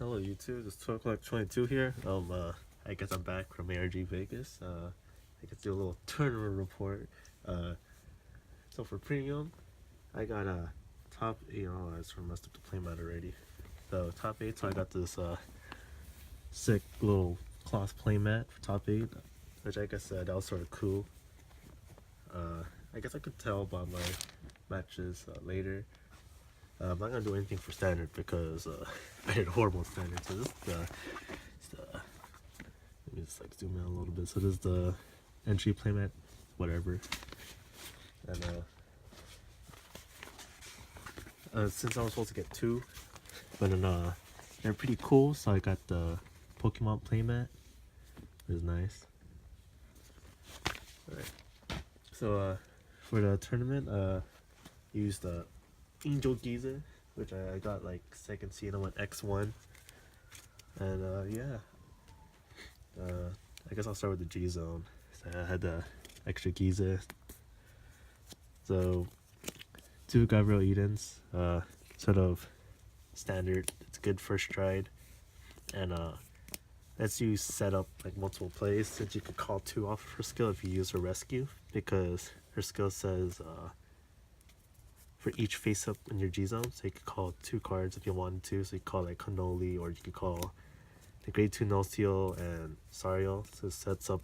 Hello YouTube, it's 12 o'clock 22 here. I guess I'm back from ARG Vegas. I guess do a little tournament report. So for premium, I got a top 8. Oh, I sort of messed up the playmat already. So top 8, so I got this sick little cloth playmat for top 8, which I guess that was sort of cool. I guess I could tell by my matches later. I'm not gonna do anything for standard because I did horrible standard. So this is let me just like zoom in a little bit. So this is the entry playmat, whatever. And since I was supposed to get 2, but then they're pretty cool. So I got the Pokemon playmat. It is nice. Alright. So for the tournament, used the Angel Gyze, which I got like second seed on X1, and yeah, I guess I'll start with the G zone. So I had the extra Gyze, so 2 Gabriel Edens, sort of standard. It's good first stride, and lets you set up like multiple plays since you could call 2 off of her skill if you use her rescue, because her skill says for each face up in your G zone, so you could call 2 cards if you wanted to. So you could call like Cannoli, or you could call the grade 2 Null Seal and Sariel, so it sets up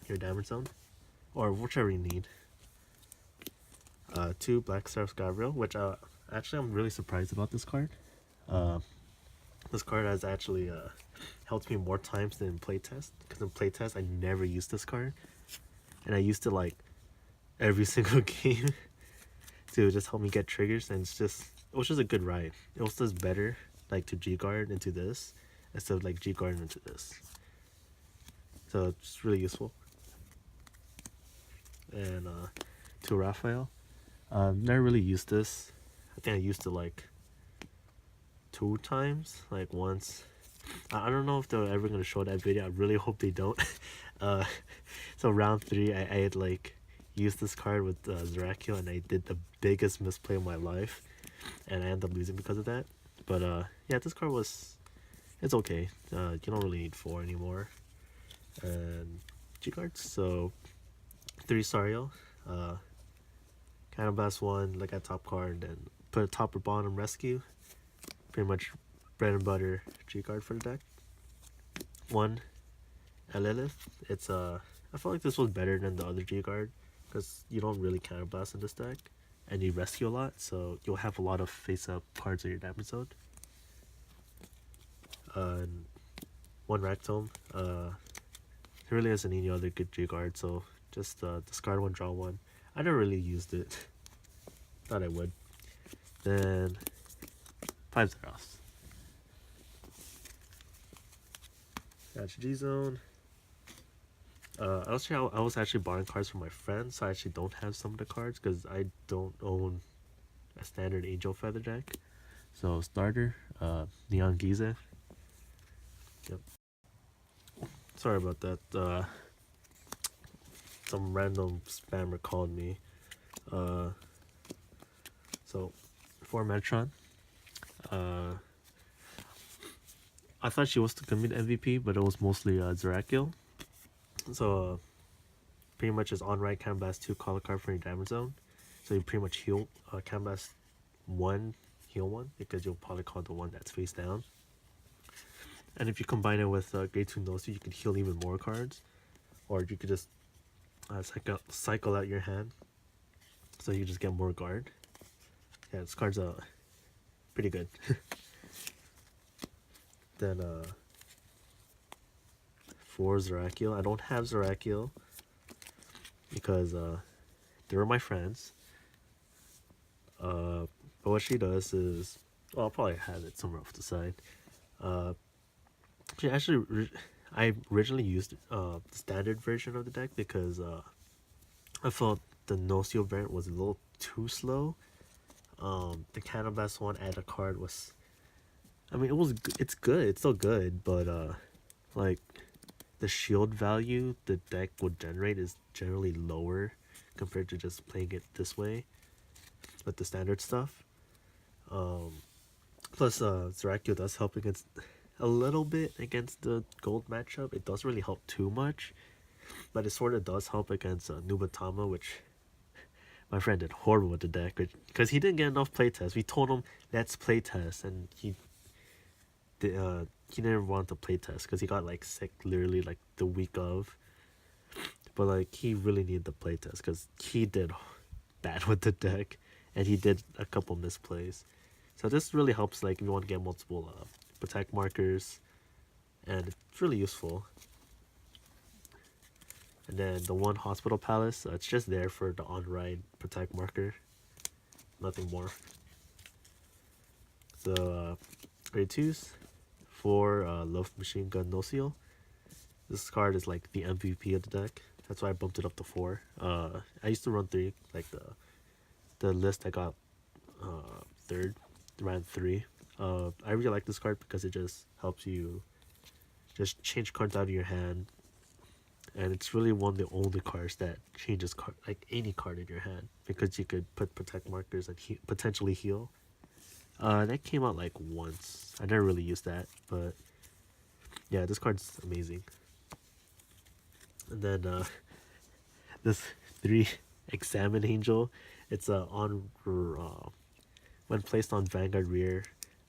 your damage zone, or whichever you need. 2 Black Stars Gabriel, which actually I'm really surprised about this card. This card has actually helped me more times than in playtest, because in playtest I never used this card, and I used it like every single game to just help me get triggers, and it was just a good ride. It was just better like to G guard into this instead of like G guard into this, so it's really useful. And to Raphael, never really used this. I think I used it like 2 times, like once. I don't know if they're ever gonna show that video. I really hope they don't. So round 3, I had like used this card with Zeracio, and I did the biggest misplay of my life, and I ended up losing because of that. But yeah, this card it's okay. You don't really need 4 anymore. And G cards, so 3 Sariel, kind of best 1, like a top card, and put a top or bottom rescue. Pretty much bread and butter G card for the deck. 1 Lilith. It's I felt like this was better than the other G card, because you don't really counterblast in this deck, and you rescue a lot, so you'll have a lot of face-up cards in your damage zone. And 1 Ractome. It really isn't any other good G card, so just discard 1, draw 1. I never really used it. Thought I would. Then 5 Zeros. Gotcha G zone. I was actually borrowing cards from my friends, so I actually don't have some of the cards because I don't own a standard Angel Feather deck. So starter, Neon Gyze. Yep. Sorry about that. Some random spammer called me. So 4 Metron. I thought she was gonna be the MVP, but it was mostly Zeracio. So pretty much is on right Canvas 2, call a card for your damage zone. So you pretty much heal Canvas 1, heal 1, because you'll probably call the one that's face down. And if you combine it with grade 2 Nosu, you can heal even more cards, or you could just cycle out your hand, so you just get more guard. Yeah, this card's pretty good. Then 4 Zeracio. I don't have Zeracio because they were my friends. But what she does is, well, I'll probably have it somewhere off the side. She actually, I originally used the standard version of the deck because I felt the No Seal variant was a little too slow. The Canvas one add a card was, I mean, it's good, it's still good, but like the shield value the deck would generate is generally lower compared to just playing it this way with the standard stuff. Plus, Zarakyo does help against a little bit against the gold matchup. It doesn't really help too much, but it sort of does help against Nubatama, which my friend did horrible with the deck because he didn't get enough playtests. We told him let's playtest, and he didn't want to playtest because he got like sick literally like the week of. But like he really needed the playtest because he did bad with the deck, and he did a couple misplays. So this really helps like if you want to get multiple protect markers, and it's really useful. And then the one Hospital Palace, it's just there for the on-ride protect marker, nothing more. So grade 2s for Love Machine Gun No Seal. This card is like the MVP of the deck. That's why I bumped it up to 4. I used to run 3, like the list I got 3rd, ran 3. I really like this card because it just helps you just change cards out of your hand, and it's really one of the only cards that changes like any card in your hand, because you could put protect markers and potentially heal. That came out like once. I never really used that, but yeah, this card's amazing. And then this 3 Examine Angel. It's on when placed on Vanguard rear,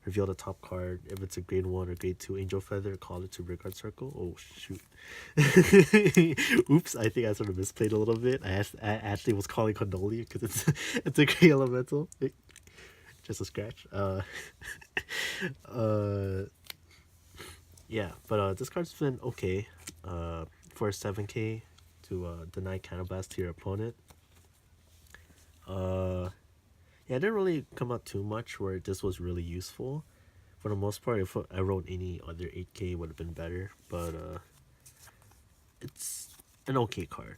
reveal the top card. If it's a grade 1 or grade 2 Angel Feather, call it to rear guard circle. Oh shoot! Oops, I think I sort of misplayed a little bit. I actually was calling Condoli because it's a grade elemental. Just a scratch. Yeah, but this card's been okay. For 7k to deny Counterblast to your opponent. Yeah, it didn't really come out too much where this was really useful. For the most part, if I wrote any other 8k, it would have been better. But it's an okay card.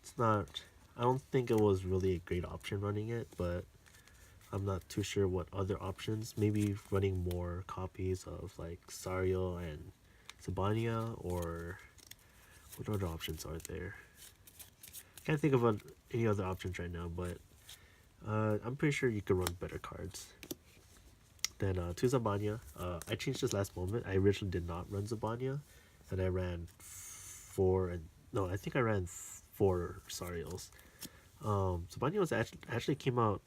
It's not. I don't think it was really a great option running it, but I'm not too sure what other options. Maybe running more copies of like Sario and Sabania, or what other options are there? Can't think of any other options right now, but I'm pretty sure you could run better cards. Then to Zabanya, I changed this last moment. I originally did not run Zabanya, and I ran 4 and no, I think I ran 4 Sarios. Zabanya was actually came out,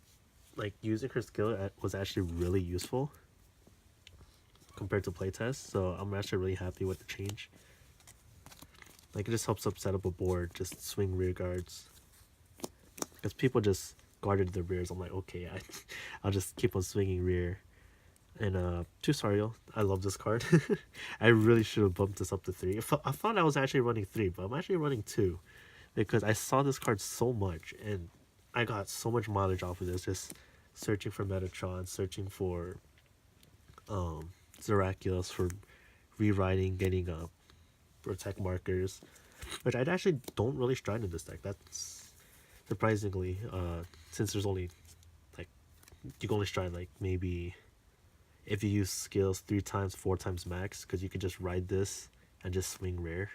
like using her skill was actually really useful compared to playtest. So I'm actually really happy with the change. Like it just helps up set up a board, just swing rear guards, because people just guarded the rears. I'm like, okay, I'll just keep on swinging rear. And 2 Sario, I love this card. I really should have bumped this up to 3. I thought I was actually running 3, but I'm actually running 2 because I saw this card so much and I got so much mileage off of this, just searching for Metatron, searching for Zeraculous, for rewriting, getting protect markers, which I actually don't really stride in this deck. That's surprisingly, since there's only like, you can only stride like maybe if you use skills 3 times, 4 times max, because you could just ride this and just swing rare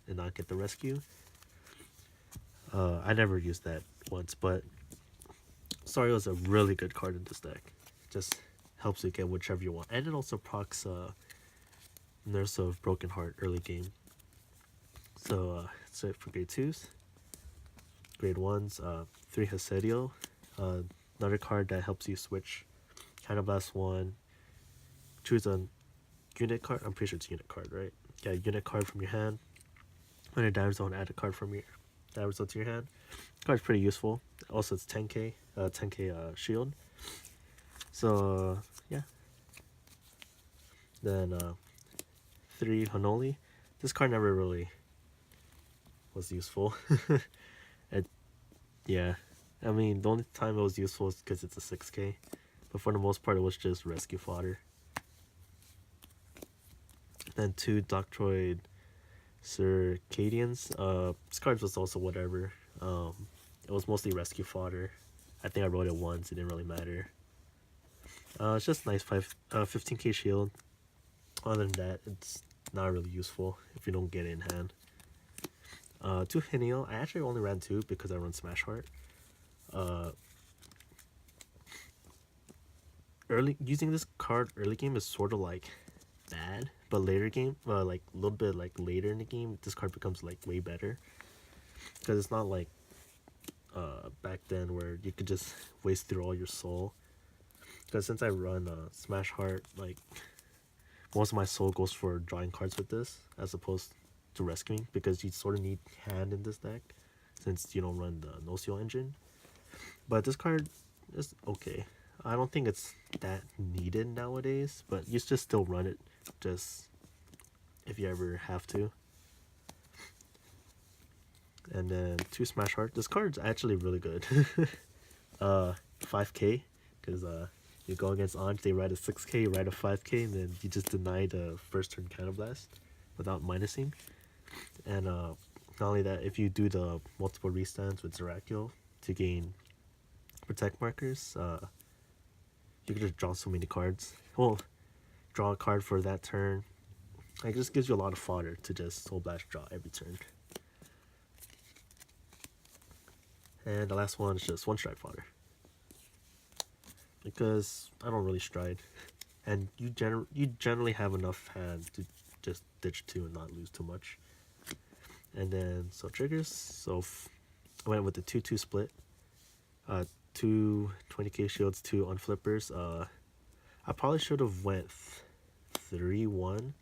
and not get the rescue. I never used that once, but Sario is a really good card in this deck. Just helps you get whichever you want, and it also procs Nurse of Broken Heart early game. So that's it for grade 2s. Grade 1s, 3 Hasedio, another card that helps you switch Counterblast 1, choose a unit card. I'm pretty sure it's a unit card, right? Yeah, unit card from your hand. When you're damage zone, add a card from your damage zone to your hand. Card's pretty useful. Also, it's 10k, 10k shield. So yeah. Then 3 Hanoli. This card never really was useful. Yeah, I mean the only time it was useful is because it's a 6k, but for the most part it was just rescue fodder. Then 2 Doctroid Circadians. This card was also whatever. It was mostly rescue fodder. I think I wrote it once, it didn't really matter. It's just nice 15k shield. Other than that, it's not really useful if you don't get it in hand. 2 Henial. I actually only ran 2 because I run Smash Heart. using this card early game is sort of like bad, but later game, like a little bit like later in the game, this card becomes like way better because it's not like back then where you could just waste through all your soul. Because since I run Smash Heart, like most of my soul goes for drawing cards with this as opposed to rescuing, because you sort of need hand in this deck since you don't run the no-seal engine. But this card is okay. I don't think it's that needed nowadays, but you just still run it just if you ever have to. And then 2 Smash Heart. This card's actually really good. 5k, because you go against Ange, they ride a 6k, you ride a 5k, and then you just deny the first turn Counterblast without minusing. And not only that, if you do the multiple restands with Zeracio to gain protect markers, you can just draw so many cards. Well, draw a card for that turn. It just gives you a lot of fodder to just Soul Blast draw every turn. And the last one is just 1 stride fodder, because I don't really stride, and you generally have enough hand to just ditch 2 and not lose too much. And then so triggers. So I went with the 2-2 split. 2 20k shields, 2 on flippers. I probably should have went 3-1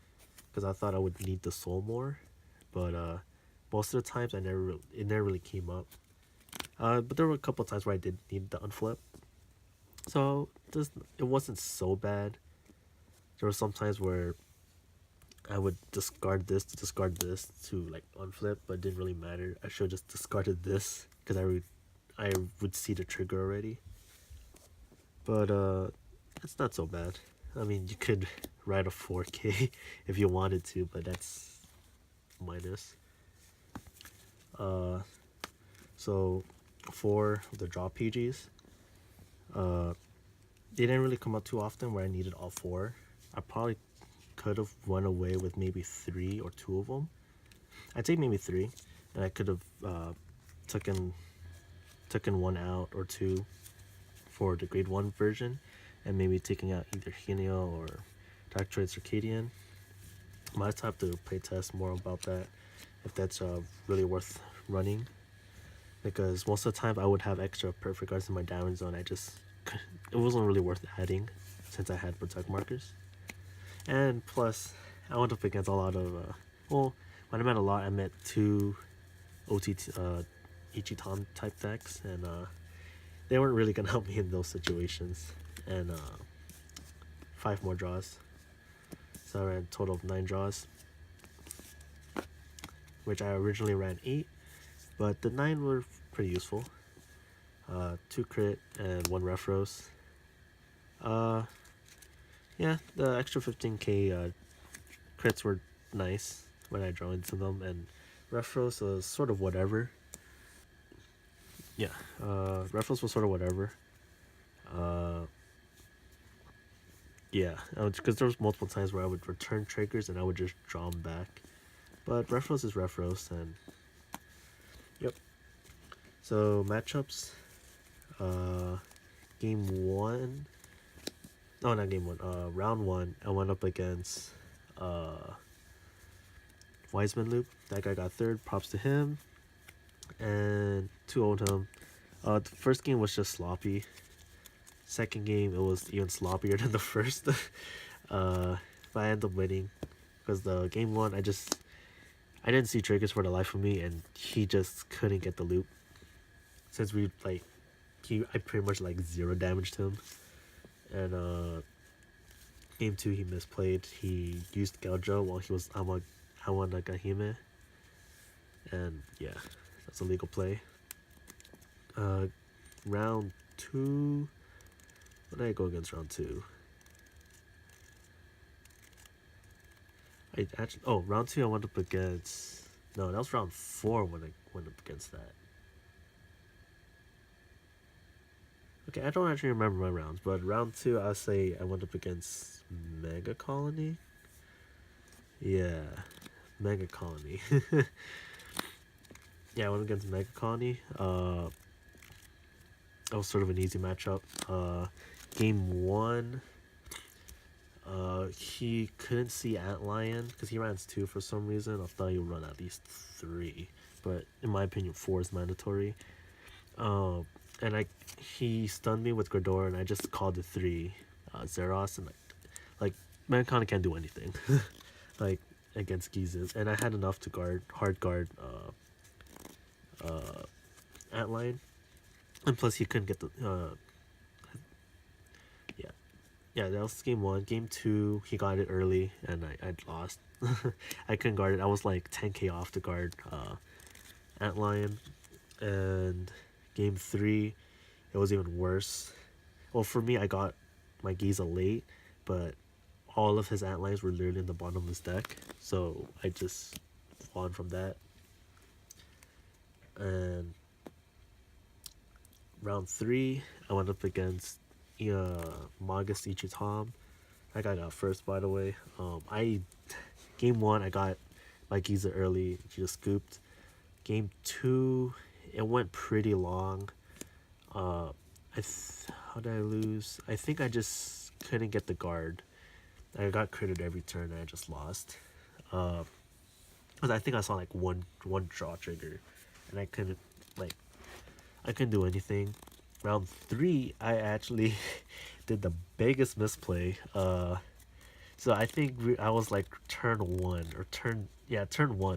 because I thought I would need the soul more, but most of the times it never really came up. But there were a couple times where I did need the unflip, so it wasn't so bad. There were some times where I would discard this to like unflip, but it didn't really matter. I should have just discarded this because I would see the trigger already. But it's not so bad. I mean, you could ride a 4k if you wanted to, but that's minus. So for the draw PGs, they didn't really come out too often where I needed all 4. I probably could have run away with maybe 3 or 2 of them. I'd say maybe 3, and I could have taken 1 out or 2 for the grade 1 version, and maybe taking out either Henio or Dactroid Circadian. Might have to play test more about that, if that's really worth running, because most of the time I would have extra perfect guards in my damage zone. It wasn't really worth adding since I had protect markers. And plus, I went up against a lot of well, when I meant a lot, I meant 2 OTT IchiTom type decks, and they weren't really gonna help me in those situations. And 5 more draws, so I ran a total of 9 draws, which I originally ran 8, but the 9 were pretty useful. 2 crit and 1 Refros. Yeah, the extra 15k crits were nice when I draw into them, and Refros was sort of whatever. Yeah, Refros was sort of whatever. Yeah, because there was multiple times where I would return triggers and I would just draw them back. But Refros is Refros, and yep. So matchups, game 1. Oh, not game 1. Round 1, I went up against Wiseman loop. That guy got 3rd. Props to him. And 2-0'd him. The first game was just sloppy. Second game, it was even sloppier than the first. But I ended up winning because the game 1, I didn't see triggers for the life of me, and he just couldn't get the loop. Since I pretty much 0 damaged him. And game 2, he misplayed. He used Gaujo while he was Awanagahime. And yeah, that's a legal play. Round 2. What did I go against round 2? Round 2 I went up against... No, that was round 4 when I went up against that. Okay, I don't actually remember my rounds, but round 2, I'll say I went up against Mega Colony. Yeah, Mega Colony. Yeah, I went against Mega Colony. That was sort of an easy matchup. game 1, he couldn't see Antlion because he runs 2 for some reason. I thought he would run at least 3, but in my opinion 4 is mandatory. And he stunned me with Gredora, and I just called it 3 Zeros, and like Mankind can't do anything like against Gyze, and I had enough to hard guard Antlion, and plus he couldn't get the yeah, that was game 1. Game 2, he got it early, and I lost. I couldn't guard it. I was like 10k off to guard Antlion. And game 3, it was even worse. Well, for me, I got my Gyze late, but all of his Antlions were literally in the bottom of his deck, so I just won from that. And round 3, I went up against Magus IchiTom. That guy got first, by the way. Game 1, I got my Gyze early. He just scooped. Game 2, it went pretty long. How did I lose? I think I just couldn't get the guard. I got critted every turn and I just lost. Because I think I saw like one draw trigger, and I couldn't do anything. Round 3, I actually did the biggest misplay. So I think I was like turn 1 or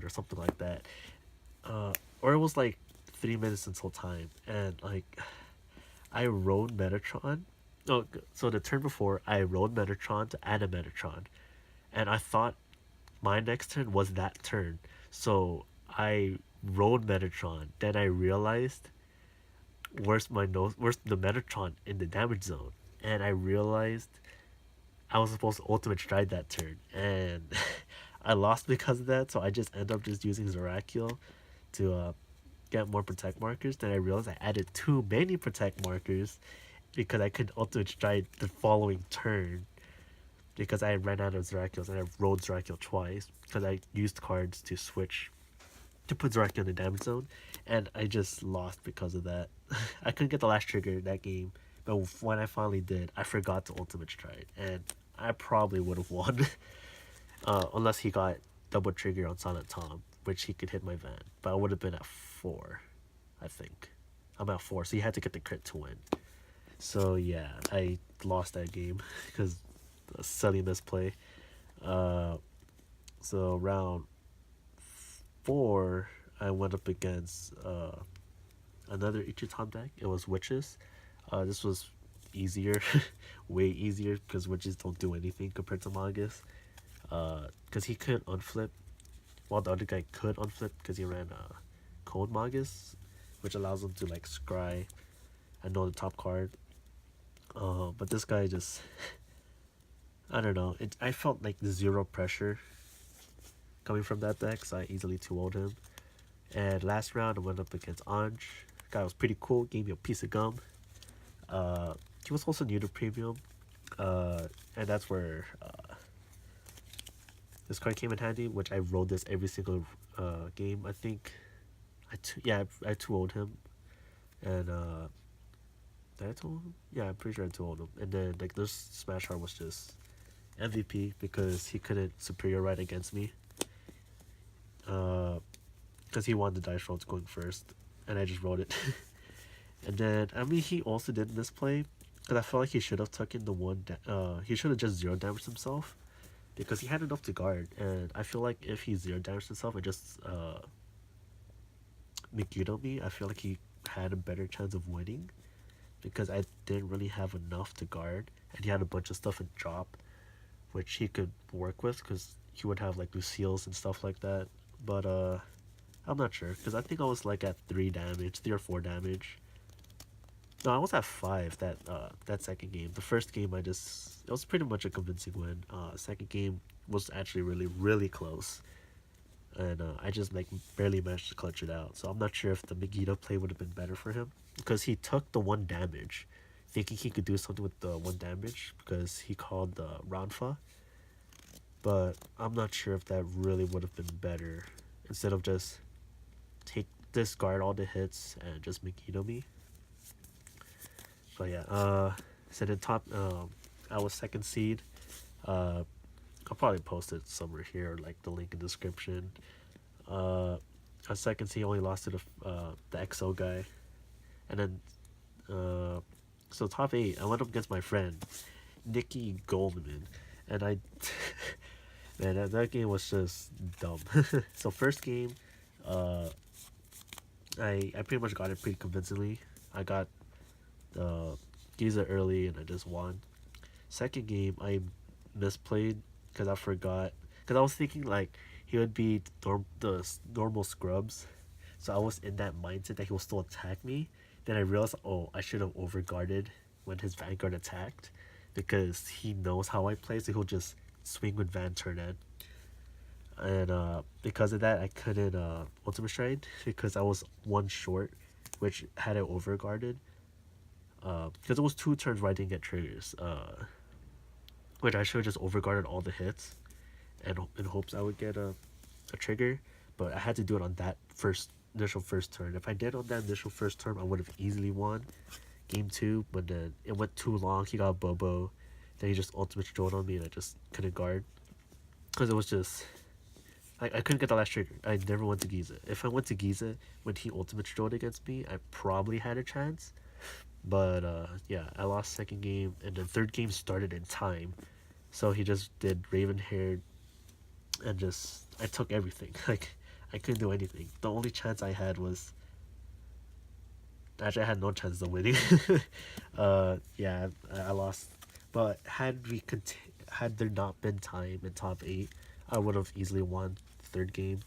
something like that. Or it was like 3 minutes until time, and like I rode Metatron. Oh, so the turn before I rode Metatron to add a Metatron, and I thought my next turn was that turn. So I rode Metatron. Then I realized where's the Metatron in the damage zone, and I realized I was supposed to ultimate stride that turn, and I lost because of that. So I just end up just using Zorakil to get more protect markers. Then I realized I added too many protect markers because I couldn't ultimate stride the following turn because I ran out of Zorakils, and I rode Zorakil twice because I used cards to switch to put Zorakil in the damage zone, and I just lost because of that. I couldn't get the last trigger that game, but when I finally did, I forgot to ultimate stride, and I probably would have won. Unless he got double trigger on Silent Tom, which he could hit my van, but I would have been at 4, I think. I'm at 4, so he had to get the crit to win. So yeah, I lost that game because a silly misplay. So round 4, I went up against another IchiTom deck. It was Witches. This was easier, way easier, because Witches don't do anything compared to Magus. Because he couldn't unflip, while the other guy could unflip because he ran Code Magus, which allows him to like scry and know the top card. But this guy just, I don't know. I felt like 0 pressure coming from that deck, so I easily 2-0'd him. And last round, I went up against Ange. Guy was pretty cool, gave me a piece of gum. He was also new to Premium, and that's where this card came in handy, which I rolled this every single game. I think I 2-0'd him, and did I 2-0 him? Yeah, I'm pretty sure I 2-0'd him. And then like this Smash Heart was just MVP because he couldn't superior right against me. Because he wanted the dice rolls going first, and I just rolled it. And then I mean he also did misplay because I felt like he should have taken the one. He should have just 0 damaged himself because he had enough to guard, and I feel like if he 0 damaged himself and just Mikito me, I feel like he had a better chance of winning because I didn't really have enough to guard, and he had a bunch of stuff in drop which he could work with because he would have like Lucille's and stuff like that. But I'm not sure because I think I was like at 3 or 4 damage. No, I was at 5 that second game. The first game it was pretty much a convincing win. Second game was actually really close, and I just like barely managed to clutch it out. So I'm not sure if the Megiddo play would have been better for him because he took the 1 damage, thinking he could do something with the 1 damage because he called the Ranfa. But I'm not sure if that really would have been better instead of just discard all the hits and just Megiddo me. But yeah, So the top, I was second seed. I'll probably post it somewhere here, like the link in the description. A second seed, only lost to the EXO guy, and then so top 8, I went up against my friend Nikki Goldman, and I man, that game was just dumb. So first game, I pretty much got it pretty convincingly. I got the Gyze early and I just won. Second game, I misplayed because I forgot. Because I was thinking like he would be the normal scrubs, so I was in that mindset that he will still attack me. Then I realized, oh, I should have overguarded when his Vanguard attacked, because he knows how I play, so he'll just swing with Van turn in. And because of that, I couldn't ultimate stride because I was one short, which had it overguarded. Because it was 2 turns where I didn't get triggers. Which I should have just overguarded all the hits, and in hopes I would get a trigger. But I had to do it on that initial first turn. If I did on that initial first turn, I would have easily won game 2. But then it went too long. He got Bobo, then he just ultimate strode on me, and I just couldn't guard because it was just. I couldn't get the last trigger. I never went to Gyze. If I went to Gyze when he ultimate strode against me, I probably had a chance. But yeah, I lost second game, and the third game started in time. So he just did Raven hair, and just I took everything. Like I couldn't do anything. The only chance I had was actually I had no chance of winning. Yeah, I lost. But had there not been time in top 8, I would have easily won the third game.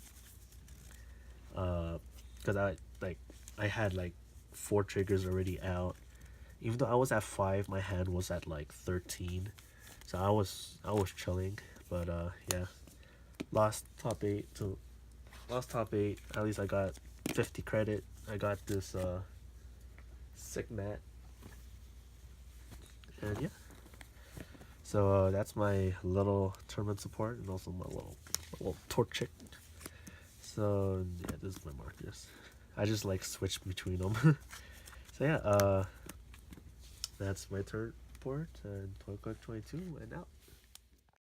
Because I had like 4 triggers already out. Even though I was at 5, my hand was at like 13, so I was chilling. But yeah, lost top 8. So lost top 8. At least I got 50 credit. I got this sick mat, and yeah. So that's my little tournament support, and also my little torchic. So yeah, this is my markers. I just like switch between them. So yeah, that's my turn report, and Toy Cook 22 and out.